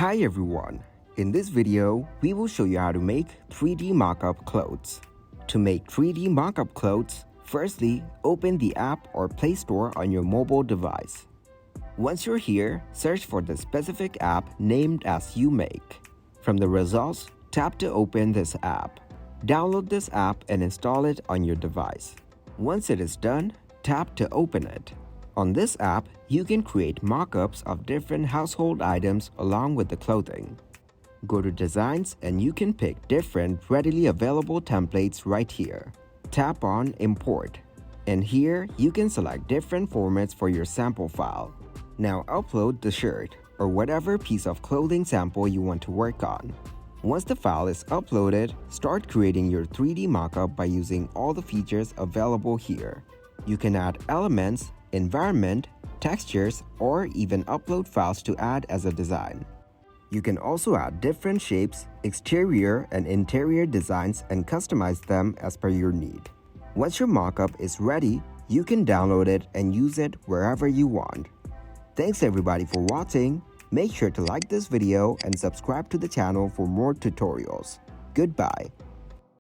Hi everyone! In this video, we will show you how to make 3D mockup clothes. To make 3D mockup clothes, firstly, open the app or Play Store on your mobile device. Once you're here, search for the specific app named as you make. From the results, tap to open this app. Download this app and install it on your device. Once it is done, tap to open it. On this app, you can create mockups of different household items along with the clothing. Go to Designs and you can pick different readily available templates right here. Tap on Import. And here, you can select different formats for your sample file. Now upload the shirt or whatever piece of clothing sample you want to work on. Once the file is uploaded, start creating your 3D mockup by using all the features available here. You can add elements, environment, textures, or even upload files to add as a design. You can also add different shapes, exterior and interior designs and customize them as per your need. Once your mockup is ready, you can download it and use it wherever you want. Thanks everybody for watching. Make sure to like this video and subscribe to the channel for more tutorials. Goodbye.